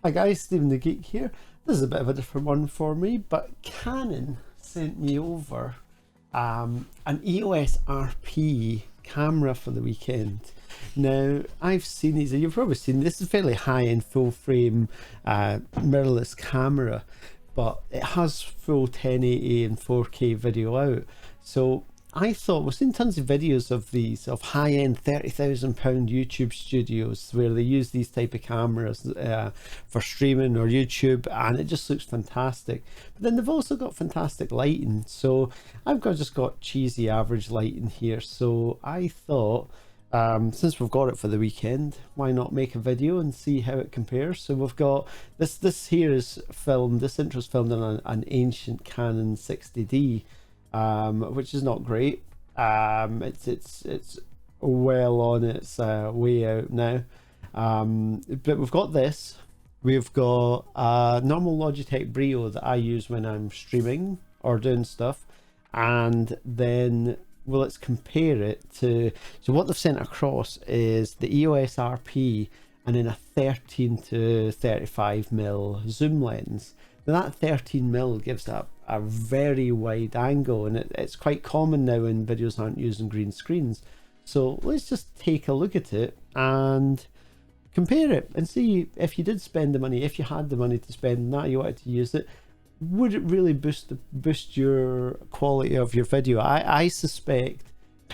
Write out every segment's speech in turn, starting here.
Hi guys, Stephen the Geek here. This is a bit of a different one for me, but Canon sent me over an EOS-RP camera for the weekend. Now, I've seen these, and you've probably seen this is fairly high-end full-frame mirrorless camera, but it has full 1080 and 4K video out. So I thought, we've seen tons of videos of these, of high-end £30,000 YouTube studios where they use these type of cameras for streaming or YouTube, and it just looks fantastic. But then they've also got fantastic lighting. So I've just got cheesy average lighting here. So I thought, since we've got it for the weekend, why not make a video and see how it compares? So we've got this here is filmed, this intro is filmed on an ancient Canon 60D. Which is not great. It's well on its way out now. But we've got this. We've got a normal Logitech Brio that I use when I'm streaming or doing stuff, and then let's compare it to. So what they've sent across is the EOS-RP and then a 13 to 35mm zoom lens. Now that 13mm gives a very wide angle, and it's quite common now when videos aren't using green screens. So let's just take a look at it and compare it and see if you did spend the money, if you had the money to spend and that you wanted to use it, would it really boost your quality of your video? I suspect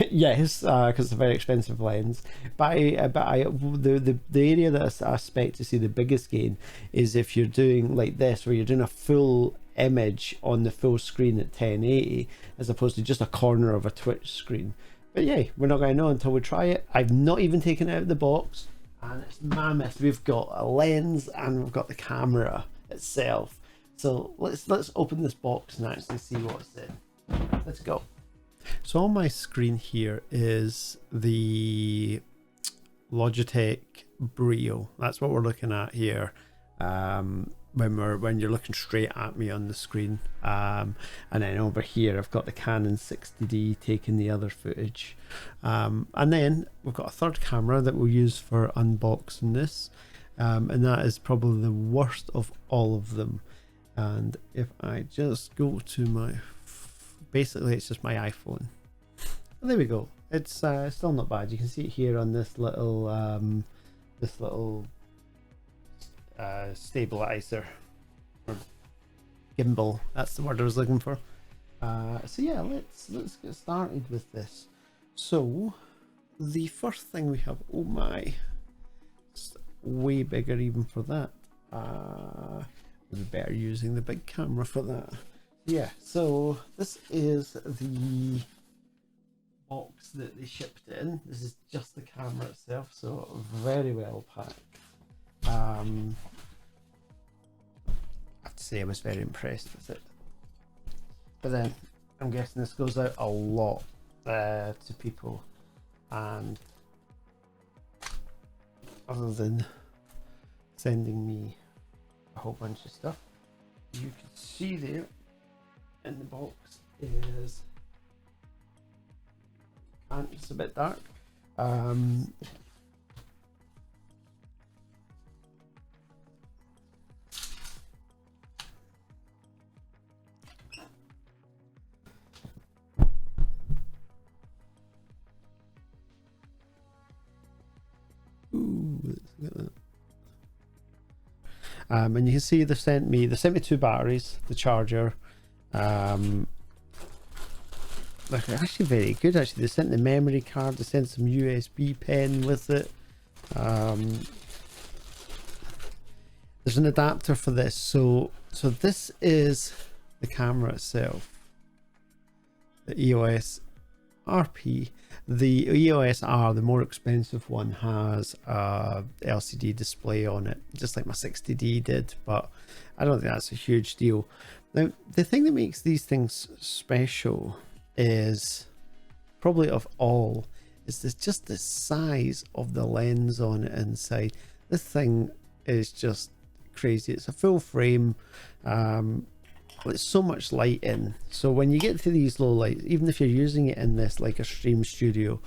yes, because it's a very expensive lens. But the area that I expect to see the biggest gain is if you're doing like this, where you're doing a full image on the full screen at 1080 as opposed to just a corner of a Twitch screen. But yeah, we're not going to know until we try it. I've not even taken it out of the box, and it's mammoth. We've got a lens and we've got the camera itself. So let's open this box and actually see what's in. Let's go. So on my screen here is the Logitech Brio. That's what we're looking at here. When you're looking straight at me on the screen, and then over here I've got the Canon 60D taking the other footage, and then we've got a third camera that we'll use for unboxing this, and that is probably the worst of all of them. And if I just go to my, basically it's just my iPhone. Well, there we go. It's still not bad. You can see it here on this little stabilizer or gimbal. That's the word I was looking for. So yeah, let's get started with this. So the first thing we have, oh my, it's way bigger even for that. We'd be better using the big camera for that. Yeah, so this is the box that they shipped in. This is just the camera itself, so very well packed. I have to say I was very impressed with it. But then I'm guessing this goes out a lot to people, and other than sending me a whole bunch of stuff, you can see there in the box is, and it's a bit dark, ooh, let's get that. And you can see they sent me 2 batteries, the charger. They're actually very good. Actually, they sent the memory card. They sent some USB pen with it. There's an adapter for this. So this is the camera itself, the EOS-RP. The EOS-R, the more expensive one, has a LCD display on it, just like my 60D did, but I don't think that's a huge deal. Now, the thing that makes these things special is, probably of all, is just the size of the lens on it inside. This thing is just crazy. It's a full frame. It's so much light in, so when you get to these low lights, even if you're using it in this like a stream studio,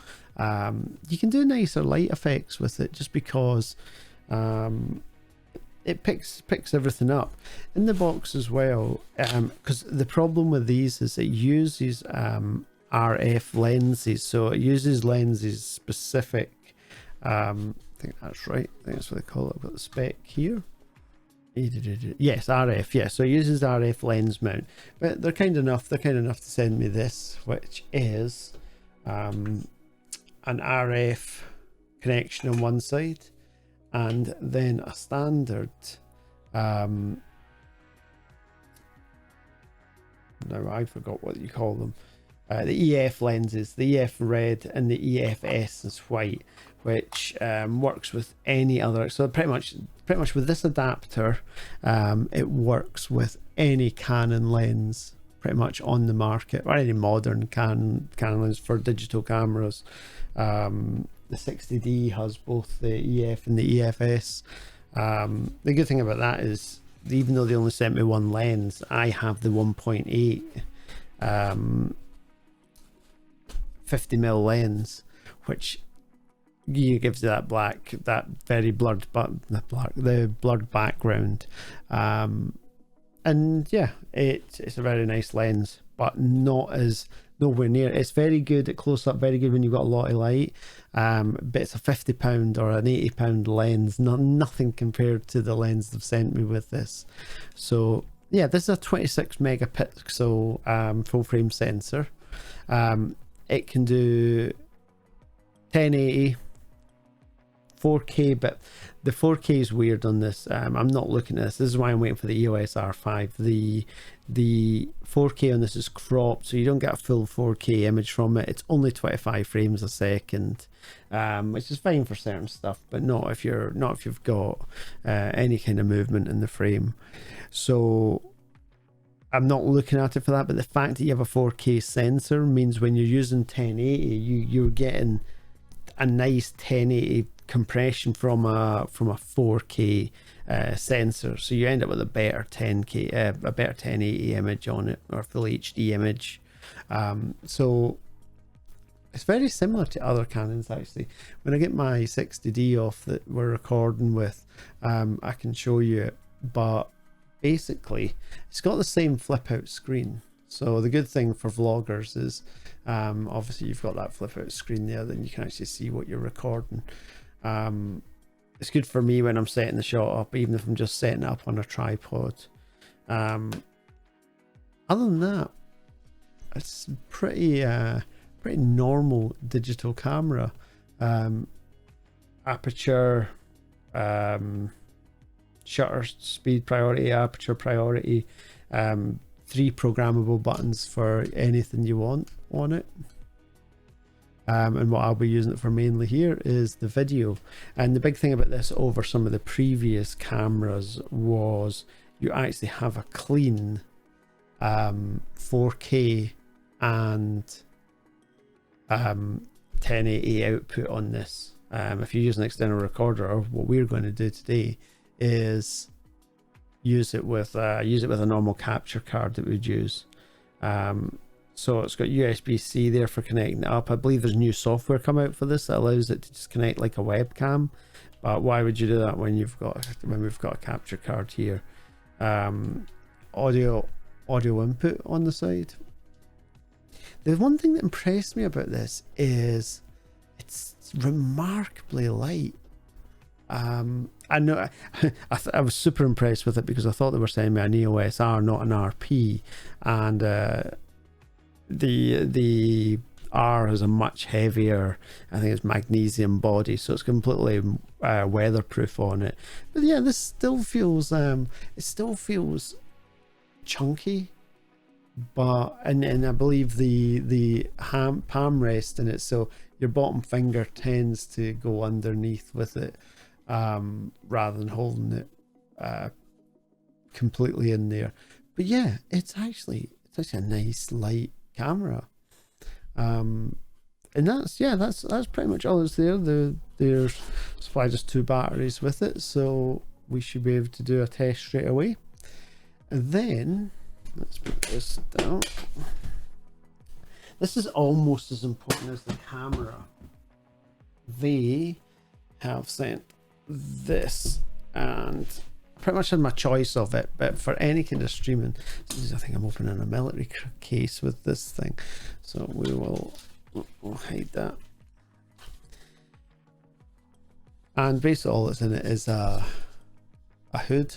you can do nicer light effects with it, just because it picks everything up in the box as well. Because the problem with these is it uses RF lenses, so it uses lenses specific. I think that's right. I think that's what they call it. I've got the spec here. Yes, RF. Yeah, so it uses RF lens mount, but they're kind enough. They're kind enough to send me this, which is an RF connection on one side, and then a standard. Now I forgot what you call them. The EF lenses, the EF red and the EF-S is white, which works with any other. So pretty much with this adapter, it works with any Canon lens pretty much on the market, or any modern Canon lens for digital cameras. The 60D has both the EF and the EF-S. The good thing about that is, even though they only sent me one lens, I have the 1.8 50mm lens, which gives you that very blurred, the blurred background. And yeah, it's a very nice lens, but nowhere near. It's very good at close up, very good when you've got a lot of light. But it's a £50 or an £80 lens, nothing compared to the lens they've sent me with this. So yeah, this is a 26 megapixel full frame sensor. It can do 1080, 4K, but the 4K is weird on this. I'm not looking at this. This is why I'm waiting for the EOS-R5. The 4K on this is cropped, so you don't get a full 4K image from it. It's only 25 frames a second, which is fine for certain stuff, but not if you've got any kind of movement in the frame. So I'm not looking at it for that, but the fact that you have a 4K sensor means when you're using 1080, you're getting a nice 1080 compression from a 4K sensor, so you end up with a better 1080 image on it, or full HD image. So it's very similar to other Canons actually. When I get my 60D off that we're recording with, I can show you it, but basically it's got the same flip out screen. So the good thing for vloggers is obviously you've got that flip out screen there, then you can actually see what you're recording. It's good for me when I'm setting the shot up, even if I'm just setting it up on a tripod. Other than that, it's pretty normal digital camera. Aperture, shutter speed priority, aperture priority, 3 programmable buttons for anything you want on it. And what I'll be using it for mainly here is the video. And the big thing about this over some of the previous cameras was you actually have a clean 4K and 1080 output on this. If you use an external recorder, or what we're going to do today is use it with a normal capture card that we'd use. So it's got USB-C there for connecting it up. I believe there's new software come out for this that allows it to just connect like a webcam. But why would you do that when we've got a capture card here? Audio input on the side. The one thing that impressed me about this is it's remarkably light. I know I was super impressed with it because I thought they were sending me an EOS-R, not an RP, and the R has a much heavier, I think it's magnesium body, so it's completely weatherproof on it. But yeah, this still feels it still feels chunky, but and I believe the palm rest in it, so your bottom finger tends to go underneath with it, rather than holding it completely in there. But yeah, it's actually a nice light camera. And that's pretty much all that's there. There's supply just 2 batteries with it, so we should be able to do a test straight away. And then let's put this down. This is almost as important as the camera. They have sent this, and pretty much had my choice of it, but for any kind of streaming, I think I'm opening a military case with this thing, so we'll hide that. And basically all that's in it is a hood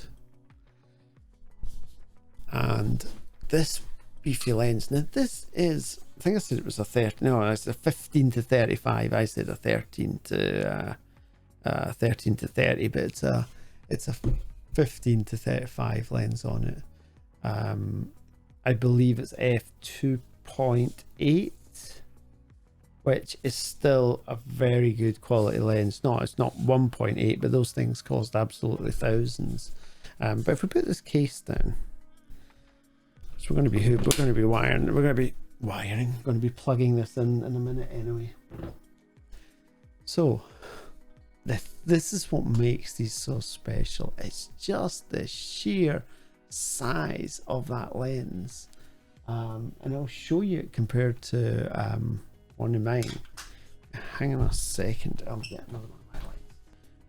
and this beefy lens. Now this is, I think I said it was a 30, no, it's a 15 to 35. I said a 13 to 30, but it's a 15 to 35 lens on it. I believe it's f2.8, which is still a very good quality lens. No, it's not 1.8, but those things cost absolutely thousands. But if we put this case down, so we're going to be plugging this in a minute anyway. So this is what makes these so special. It's just the sheer size of that lens, and I'll show you it compared to one of mine. Hang on a second, I'll get another one of my lights.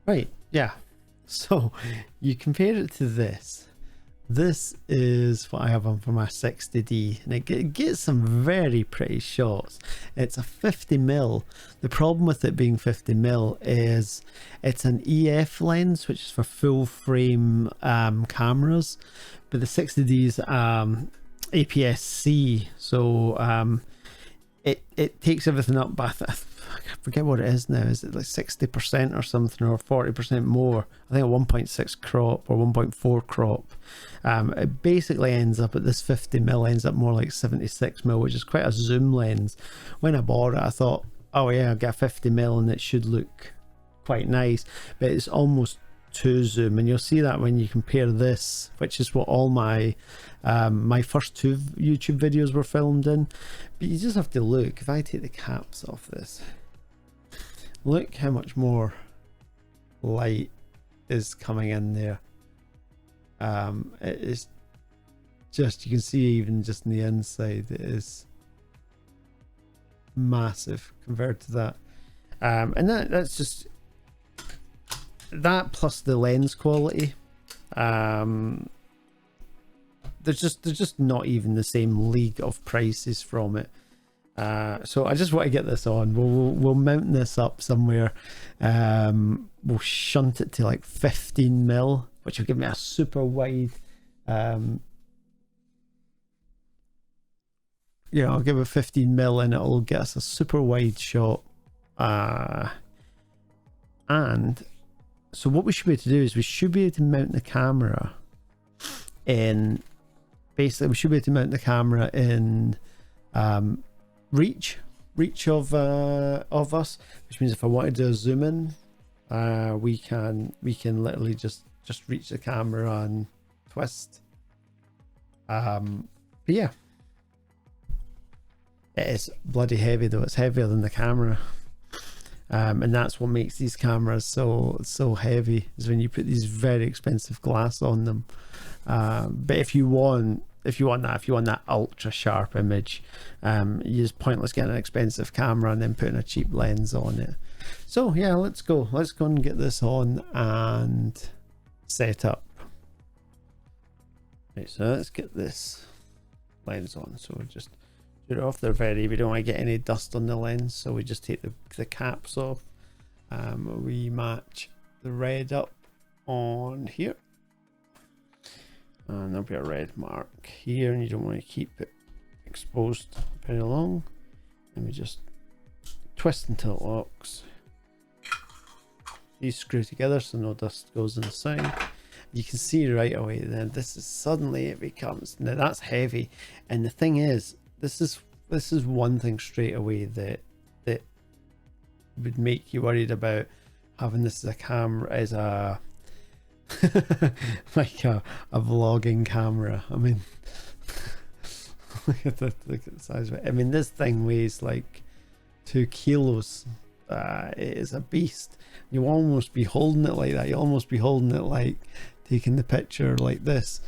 Right, yeah, so you compare it to this. This is what I have on for my 60D, and it gets some very pretty shots. It's a 50mm. The problem with it being 50mm is it's an EF lens, which is for full frame cameras, but the 60D is APS-C, so it takes everything up by, I forget what it is now, is it like 60% or something, or 40% more? I think a 1.6 crop or 1.4 crop. It basically ends up at this 50mm, ends up more like 76mm, which is quite a zoom lens. When I bought it, I thought, oh yeah, I'll get a 50mm and it should look quite nice, but it's almost too zoom, and you'll see that when you compare this, which is what all my my first two YouTube videos were filmed in. But you just have to look. If I take the caps off this, look how much more light is coming in there. It is just, you can see even just in the inside, it is massive compared to that. And that's just that, plus the lens quality. There's just not even the same league of prices from it. So I just want to get this on. We'll mount this up somewhere. We'll shunt it to like 15mm, which will give me a super wide. Yeah, I'll give it 15mm and it'll get us a super wide shot. And so what we should be able to do is we should be able to mount the camera in, basically we should be able to mount the camera in reach of us, which means if I want to do a zoom in, we can literally just reach the camera and twist. But yeah, it is bloody heavy though. It's heavier than the camera. And that's what makes these cameras so heavy, is when you put these very expensive glass on them. But if you want that ultra sharp image, it's pointless getting an expensive camera and then putting a cheap lens on it. So yeah, let's go and get this on and set up. Right, so let's get this lens on. So we'll just it off. We don't want to get any dust on the lens, so we just take the caps off. We match the red up on here, and there'll be a red mark here, and you don't want to keep it exposed very long. And we just twist until it locks. These screw together so no dust goes inside. You can see right away then this is suddenly it becomes, now that's heavy, and the thing is, this is one thing straight away that would make you worried about having this as a camera, as a like a vlogging camera. I mean, look at the size of it. I mean, this thing weighs like 2 kilos. It is a beast. You almost be holding it like that. You almost be holding it like taking the picture like this.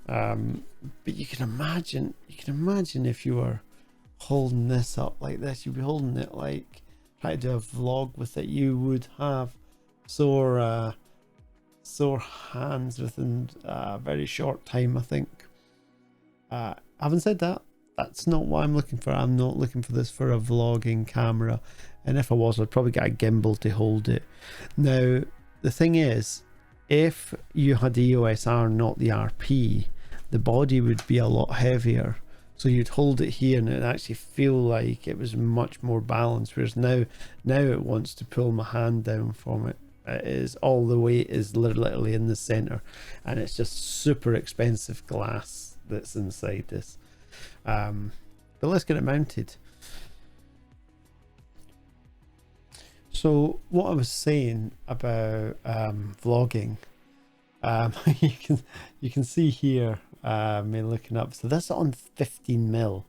But you can imagine if you were holding this up like this, you'd be holding it like trying to do a vlog with it. You would have sore sore hands within a very short time, I think. Having said that, that's not what I'm looking for. I'm not looking for this for a vlogging camera, and if I was, I'd probably get a gimbal to hold it. Now the thing is, if you had EOS-R, not the RP, the body would be a lot heavier, so you'd hold it here and it'd actually feel like it was much more balanced, whereas now it wants to pull my hand down from it. It is, all the weight is literally in the center, and it's just super expensive glass that's inside this. But let's get it mounted. So what I was saying about vlogging, you can see here me looking up. So this is on 15mm.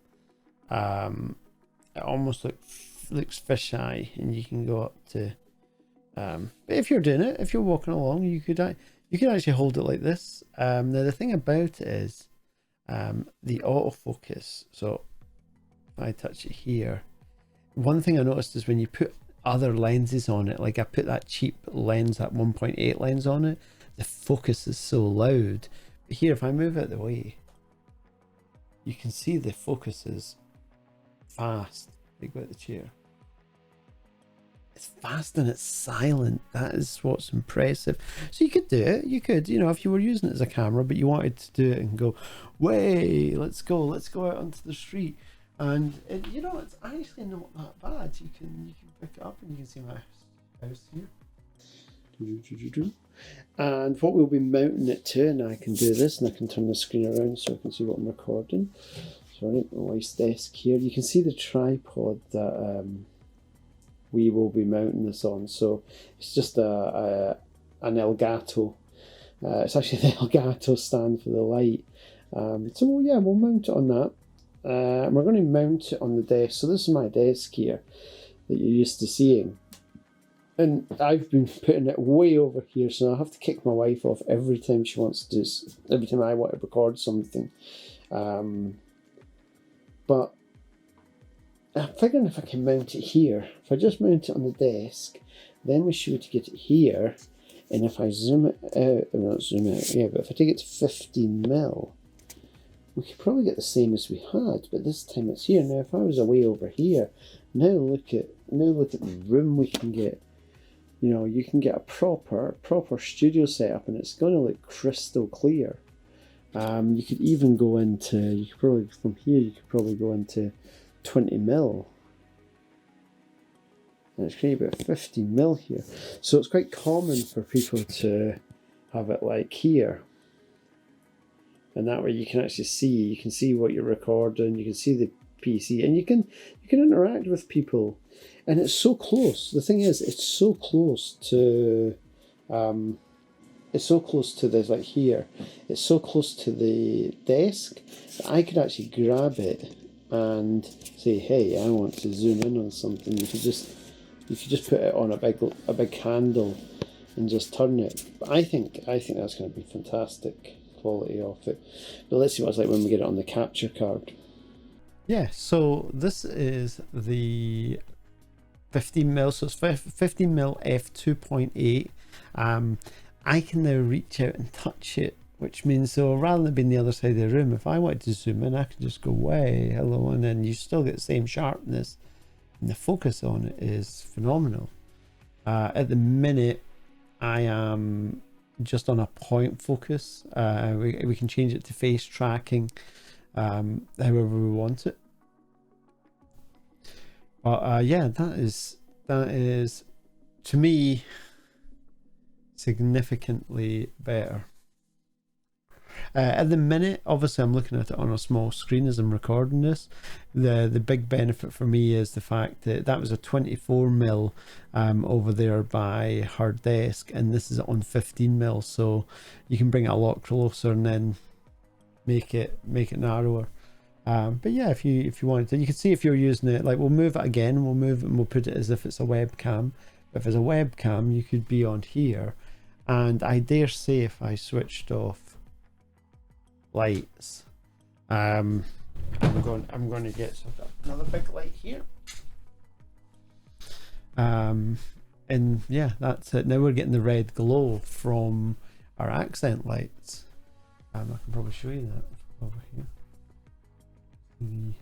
It almost looks fisheye, and you can go up to. But if you're doing it, if you're walking along, you could actually hold it like this. Now the thing about it is the autofocus. So if I touch it here, one thing I noticed is when you put other lenses on it, like I put that cheap lens, that 1.8 lens on it, the focus is so loud. But here, if I move it the way, you can see the focus is fast. Like with the chair, it's fast and it's silent. That is what's impressive. So you could do it. You could, you know, if you were using it as a camera, but you wanted to do it and go, way, let's go out onto the street. And it, you know, it's actually not that bad. You can pick it up and you can see my house here. And what we'll be mounting it to, and I can do this, and I can turn the screen around so I can see what I'm recording. So I my wife's desk here. You can see the tripod that we will be mounting this on. So it's just an Elgato. It's actually the Elgato stand for the light. So yeah, we'll mount it on that. We're going to mount it on the desk. So this is my desk here that you're used to seeing. And I've been putting it way over here, so I have to kick my wife off every time she wants to do, every time I want to record something. But I'm figuring if I can mount it here, if I just mount it on the desk, then we should get it here, and if I zoom it out, or not zoom it out, yeah, but if I take it to 15mm, we could probably get the same as we had, but this time it's here. Now if I was away over here, now look at the room we can get. You know, you can get a proper studio setup, and it's going to look crystal clear. You could even go into, you could probably, from here, you could probably go into 20mm. And it's going to be about 15mm here. So it's quite common for people to have it like here. And that way you can actually see, you can see what you're recording, you can see the PC, and you can interact with people. And it's so close. The thing is, it's so close to this, like here. It's so close to the desk that I could actually grab it and say, hey, I want to zoom in on something. You could just put it on a big handle and just turn it. But I think that's going to be fantastic quality of it. But let's see what it's like when we get it on the capture card. Yeah, so this is the 15mm, so it's 15mm f2.8. I can now reach out and touch it, which means, so rather than being the other side of the room, if I wanted to zoom in, I could just go way, hello, and then you still get the same sharpness, and the focus on it is phenomenal. At the minute, I am just on a point focus. We can change it to face tracking, however we want it. But yeah, that is to me significantly better. At the minute, obviously I'm looking at it on a small screen as I'm recording this. The big benefit for me is the fact that that was a 24mm over there by her desk, and this is on 15mm, so you can bring it a lot closer and then make it narrower. But yeah, if you wanted to, you can see if you're using it, like we'll move it again, we'll move it and we'll put it as if it's a webcam. But if it's a webcam, you could be on here, and I dare say if I switched off lights, I'm going to get another big light here, and yeah, that's it. Now we're getting the red glow from our accent lights. I can probably show you that over here. The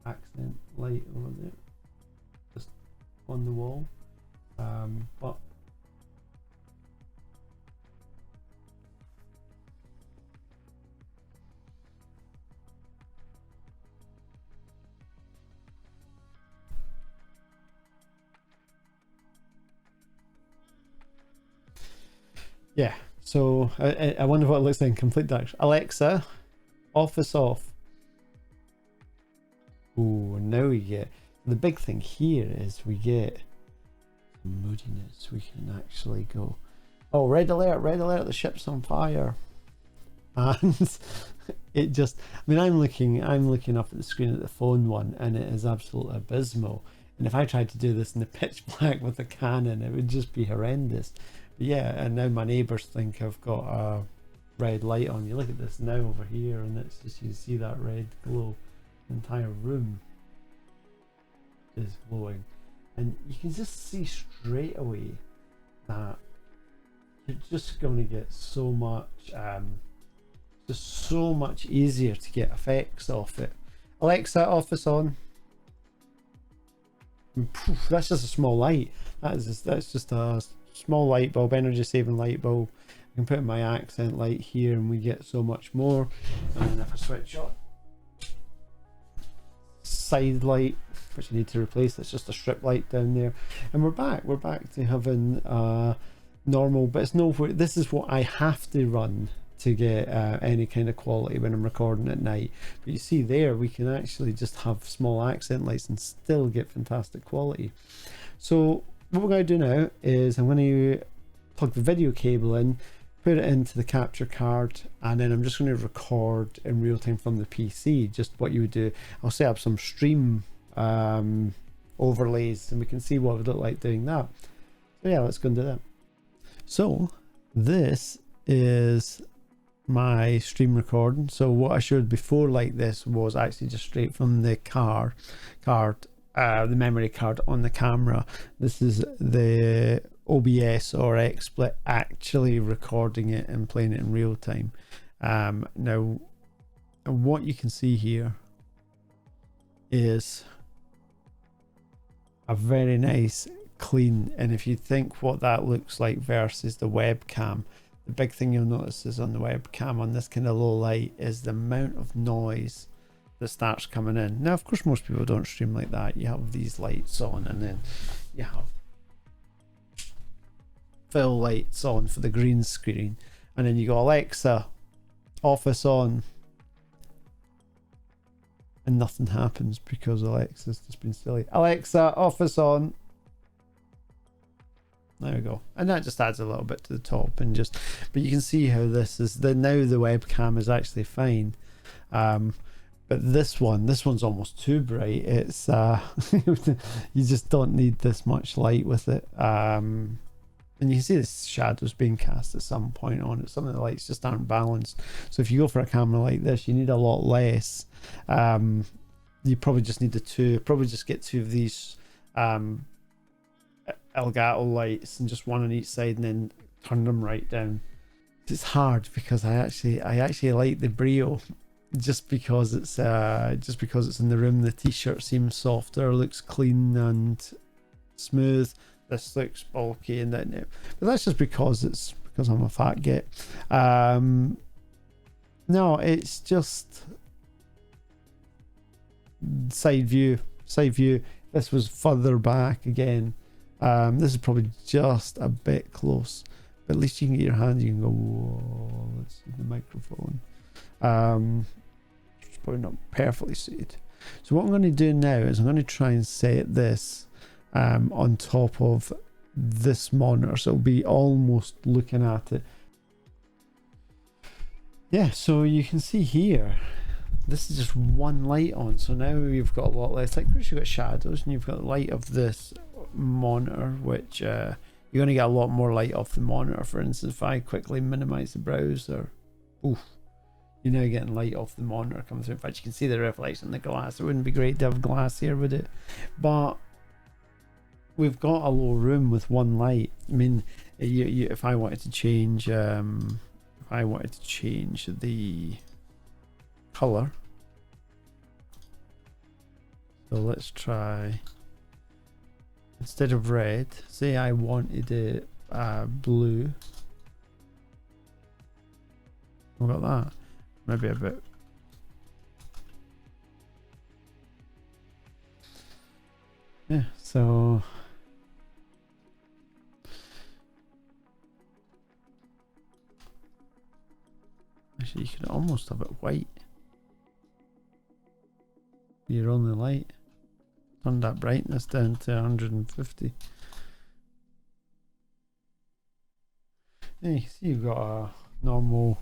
accent light over there, just on the wall. But yeah, so I wonder what it looks like in complete dark. Alexa, office off. Oh, now we get the big thing here is we get moodiness. We can actually go, oh, red alert, the ship's on fire. And it just, I mean, I'm looking up at the screen at the phone one, and it is absolutely abysmal. And if I tried to do this in the pitch black with a Canon, it would just be horrendous. But yeah, and now my neighbours think I've got a red light on. You look at this now over here, and it's just, you see that red glow. The entire room is glowing, and you can just see straight away that you're just going to get so much, just so much easier to get effects off it. Alexa, office on. And poof, that's just a small light. That's just a small light bulb, energy saving light bulb. I can put my accent light here, and we get so much more. And then if I switch on side light, which I need to replace, that's just a strip light down there, and we're back to having normal, but it's nowhere. This is what I have to run to get any kind of quality when I'm recording at night. But you see there, we can actually just have small accent lights and still get fantastic quality. So what we're going to do now is I'm going to plug the video cable in, put it into the capture card, and then I'm just going to record in real time from the PC, just what you would do. I'll set up some stream overlays, and we can see what it would look like doing that. So yeah, let's go and do that. So this is my stream recording. So what I showed before like this was actually just straight from the the memory card on the camera. This is the OBS or XSplit actually recording it and playing it in real time. Now what you can see here is a very nice clean, and if you think what that looks like versus the webcam, the big thing you'll notice is on the webcam on this kind of low light is the amount of noise that starts coming in. Now of course most people don't stream like that. You have these lights on, and then you have fill lights on for the green screen, and then you go Alexa, office on, and nothing happens because Alexa's just been silly. Alexa, office on. There we go, and that just adds a little bit to the top, and just, but you can see how this is now the webcam is actually fine. But this one's almost too bright. It's you just don't need this much light with it. And you can see the shadows being cast at some point on it. Some of the lights just aren't balanced. So if you go for a camera like this, you need a lot less. You probably just need probably just get two of these Elgato lights, and just one on each side, and then turn them right down. It's hard because I actually like the Brio, just because it's in the room. The t-shirt seems softer, looks clean and smooth. This looks bulky, and then, but that's just because I'm a fat git. No, it's just side view. This was further back again. This is probably just a bit close, but at least you can get your hand, you can go, whoa, let's see the microphone. It's probably not perfectly suited. So what I'm going to do now is I'm going to try and set this on top of this monitor, so it'll be almost looking at it. Yeah, so you can see here, this is just one light on, so now you've got a lot less, like you've got shadows, and you've got the light of this monitor, which you're going to get a lot more light off the monitor. For instance, if I quickly minimize the browser, oof, you're now getting light off the monitor coming through. In fact, you can see the reflection in the glass. It wouldn't be great to have glass here, would it? But we've got a low room with one light, I mean, if I wanted to change, the color, so let's try, instead of red, say I wanted it blue. We got that. Maybe a bit. Yeah, so actually you could almost have it white. Your only light. Turn that brightness down to 150. Yeah, you can see you've got a normal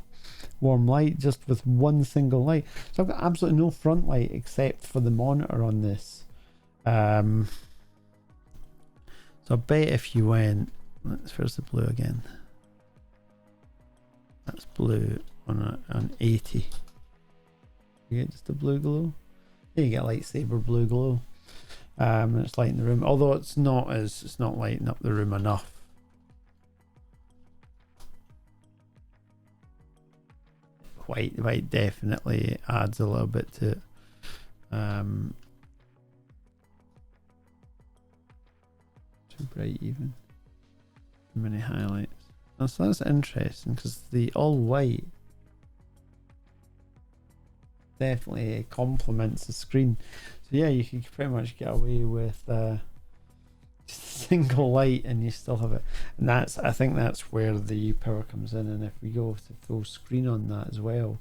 warm light just with one single light. So I've got absolutely no front light except for the monitor on this. So I bet if you went, where's the blue again? That's blue on 80. You get just a blue glow. Yeah, you get a lightsaber blue glow. And it's lighting the room, although it's not lighting up the room enough. White definitely adds a little bit to it. Too bright even. Too many highlights. So that's interesting because the all white definitely complements the screen. So yeah, you can pretty much get away with just a single light and you still have it. And I think that's where the power comes in. And if we go to full screen on that as well,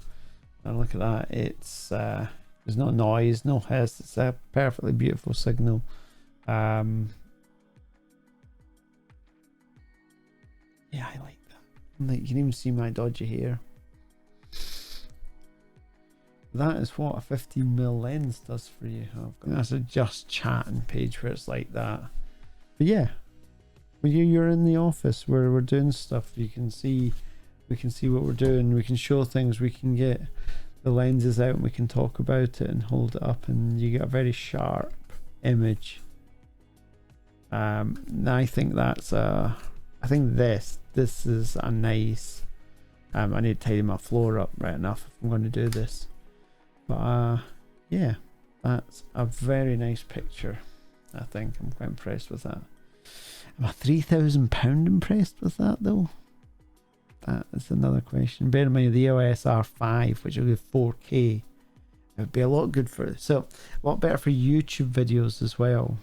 and look at that, it's there's no noise, no hiss. It's a perfectly beautiful signal. Yeah, I like that. Like, you can even see my dodgy hair. That is what a 15mm lens does for you. That's a just chatting page where it's like that. But yeah, when you're in the office where we're doing stuff, we can see what we're doing. We can show things. We can get the lenses out and we can talk about it and hold it up, and you get a very sharp image. I think that's a. I think this is a nice. I need to tidy my floor up right enough if I'm going to do this. But yeah, that's a very nice picture. I think I'm quite impressed with that. Am I £3,000 impressed with that though? That is another question. Bear in mind the EOS-R5, which will be 4K, it would be a lot good for, so a lot better for YouTube videos as well.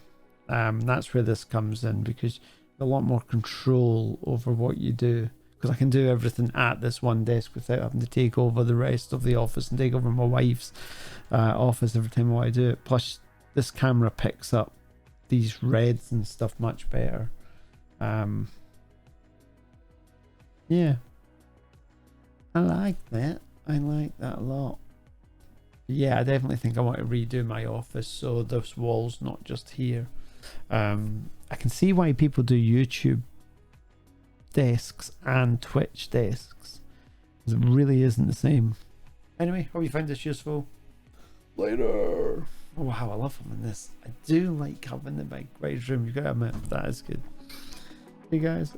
That's where this comes in, because you have a lot more control over what you do. Because I can do everything at this one desk without having to take over the rest of the office and take over my wife's office every time I do it. Plus, this camera picks up these reds and stuff much better. Yeah, I like that. I like that a lot. Yeah, I definitely think I want to redo my office so this wall's not just here. I can see why people do YouTube desks and Twitch desks, because it really isn't the same. Anyway, hope you find this useful. Later. Oh wow, I love having this. I do like having the big wide room, you gotta admit, that is good. Hey guys.